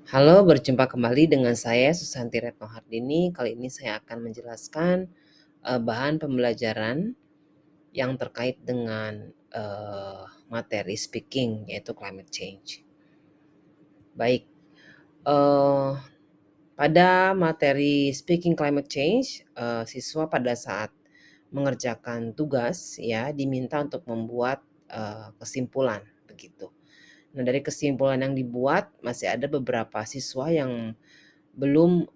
Halo, berjumpa kembali dengan saya Susanti Retno Hardini. Kali ini saya akan menjelaskan bahan pembelajaran yang terkait dengan materi speaking, yaitu climate change. Baik, eh, pada materi speaking climate change, siswa pada saat mengerjakan tugas ya diminta untuk membuat kesimpulan begitu. Nah, dari kesimpulan yang dibuat masih ada beberapa siswa yang belum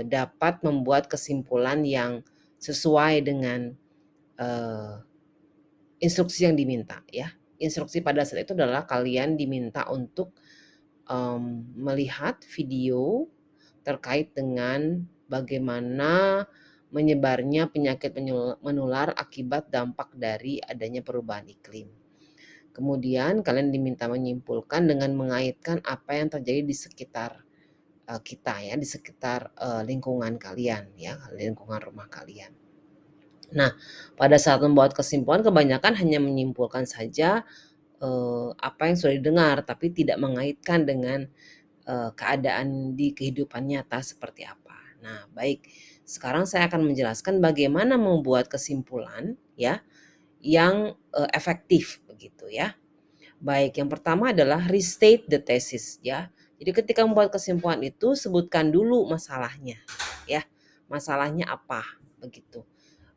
dapat membuat kesimpulan yang sesuai dengan instruksi yang diminta ya. Instruksi pada saat itu adalah kalian diminta untuk melihat video terkait dengan bagaimana menyebarnya penyakit menular akibat dampak dari adanya perubahan iklim. Kemudian kalian diminta menyimpulkan dengan mengaitkan apa yang terjadi di sekitar kita ya, di sekitar lingkungan kalian ya, lingkungan rumah kalian. Nah, pada saat membuat kesimpulan kebanyakan hanya menyimpulkan saja apa yang sudah didengar, tapi tidak mengaitkan dengan keadaan di kehidupan nyata seperti apa. Nah, baik. Sekarang saya akan menjelaskan bagaimana membuat kesimpulan ya yang efektif begitu ya. Baik, yang pertama adalah restate the thesis ya. Jadi ketika membuat kesimpulan itu sebutkan dulu masalahnya ya. Masalahnya apa begitu.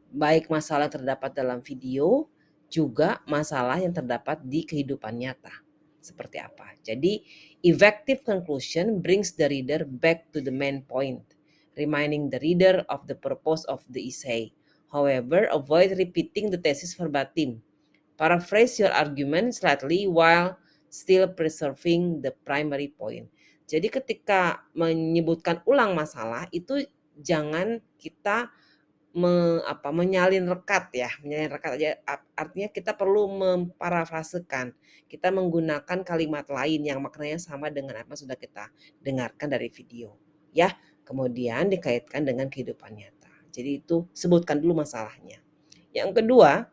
Baik masalah yang terdapat dalam video juga masalah yang terdapat di kehidupan nyata. Seperti apa? Jadi effective conclusion brings the reader back to the main point, reminding the reader of the purpose of the essay. However, avoid repeating the thesis verbatim. Paraphrase your argument slightly while still preserving the primary point. Jadi ketika menyebutkan ulang masalah itu jangan kita menyalin rekat ya, menyalin rekat aja artinya kita perlu memparafrasekan. Kita menggunakan kalimat lain yang maknanya sama dengan apa yang sudah kita dengarkan dari video ya. Kemudian dikaitkan dengan kehidupan nyata. Jadi itu sebutkan dulu masalahnya. Yang kedua,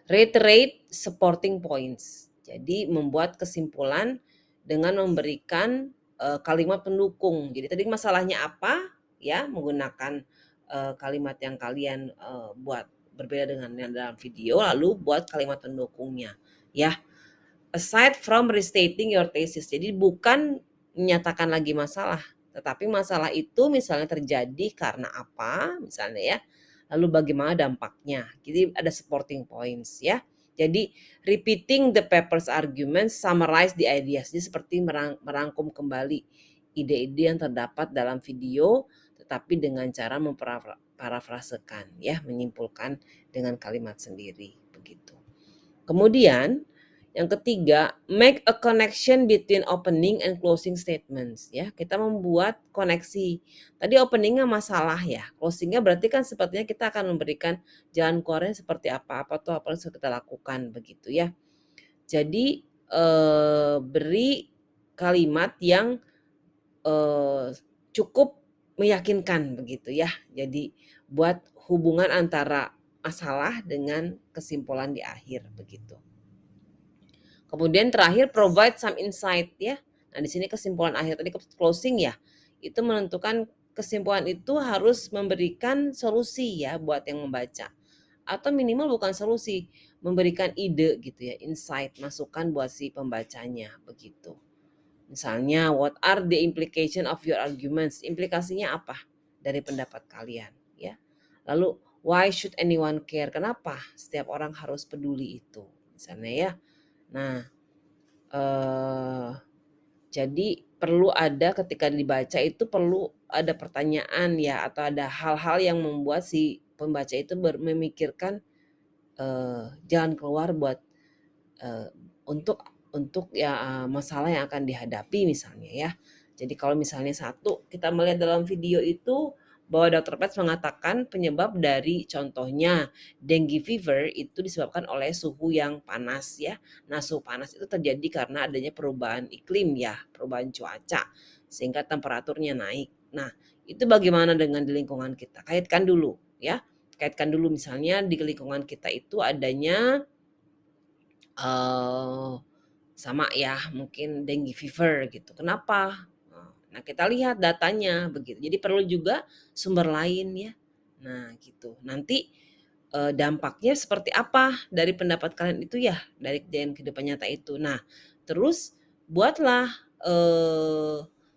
reiterate supporting points. Jadi membuat kesimpulan dengan memberikan kalimat pendukung. Jadi tadi masalahnya apa ya, menggunakan kalimat yang kalian buat berbeda dengan yang dalam video, lalu buat kalimat pendukungnya ya. Aside from restating your thesis. Jadi bukan menyatakan lagi masalah, tetapi masalah itu misalnya terjadi karena apa misalnya ya, lalu bagaimana dampaknya. Jadi ada supporting points ya. Jadi repeating the paper's arguments, summarize the ideas. Jadi seperti merangkum kembali ide-ide yang terdapat dalam video, tetapi dengan cara memparafrasekan ya, menyimpulkan dengan kalimat sendiri begitu. Kemudian yang ketiga, make a connection between opening and closing statements ya. Kita membuat koneksi. Tadi openingnya masalah ya, closingnya berarti kan sepertinya kita akan memberikan jalan keluarnya seperti apa tuh apa yang sudah kita lakukan begitu ya. Jadi beri kalimat yang cukup meyakinkan begitu ya. Jadi buat hubungan antara masalah dengan kesimpulan di akhir begitu. Kemudian terakhir provide some insight ya. Nah, di sini kesimpulan akhir tadi closing ya. Itu menentukan kesimpulan itu harus memberikan solusi ya buat yang membaca. Atau minimal bukan solusi, memberikan ide gitu ya, insight, masukan buat si pembacanya begitu. Misalnya, what are the implication of your arguments? Implikasinya apa dari pendapat kalian ya. Lalu, why should anyone care? Kenapa setiap orang harus peduli itu? Misalnya ya. Nah, jadi perlu ada ketika dibaca itu perlu ada pertanyaan ya atau ada hal-hal yang membuat si pembaca itu memikirkan jalan keluar buat untuk ya masalah yang akan dihadapi misalnya ya. Jadi kalau misalnya satu kita melihat dalam video itu bahwa Dr. Pets mengatakan penyebab dari contohnya dengue fever itu disebabkan oleh suhu yang panas ya. Nah, suhu panas itu terjadi karena adanya perubahan iklim ya, perubahan cuaca sehingga temperaturnya naik. Nah, itu bagaimana dengan di lingkungan kita? Kaitkan dulu ya. Kaitkan dulu misalnya di lingkungan kita itu adanya sama ya, mungkin dengue fever gitu. Kenapa? Nah, kita lihat datanya begitu. Jadi perlu juga sumber lain ya. Nah, gitu. Nanti dampaknya seperti apa dari pendapat kalian itu ya, dari kejadian kehidupan nyata itu. Nah, terus buatlah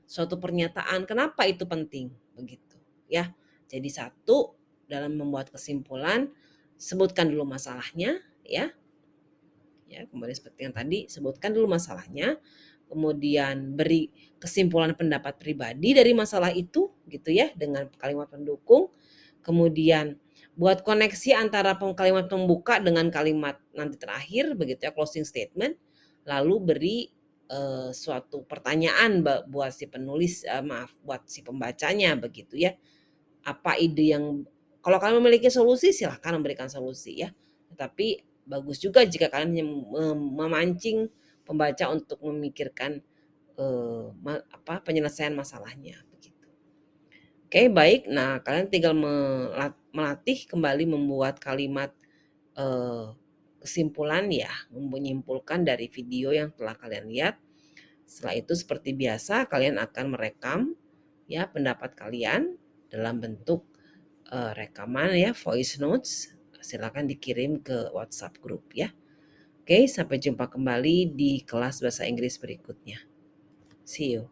suatu pernyataan kenapa itu penting begitu ya. Jadi satu, dalam membuat kesimpulan, sebutkan dulu masalahnya ya. Ya, kembali seperti yang tadi, sebutkan dulu masalahnya, kemudian beri kesimpulan pendapat pribadi dari masalah itu gitu ya dengan kalimat pendukung. Kemudian buat koneksi antara kalimat pembuka dengan kalimat nanti terakhir begitu ya, closing statement. Lalu beri suatu pertanyaan buat si penulis, buat si pembacanya begitu ya. Apa ide yang, kalau kalian memiliki solusi silahkan memberikan solusi ya. Tetapi bagus juga jika kalian memancing pembaca untuk memikirkan penyelesaian masalahnya begitu. Oke, baik. Nah, kalian tinggal melatih kembali membuat kalimat kesimpulan ya, menyimpulkan dari video yang telah kalian lihat. Setelah itu seperti biasa kalian akan merekam ya pendapat kalian dalam bentuk rekaman ya, voice notes. Silakan dikirim ke WhatsApp grup ya. Oke, sampai jumpa kembali di kelas bahasa Inggris berikutnya. See you.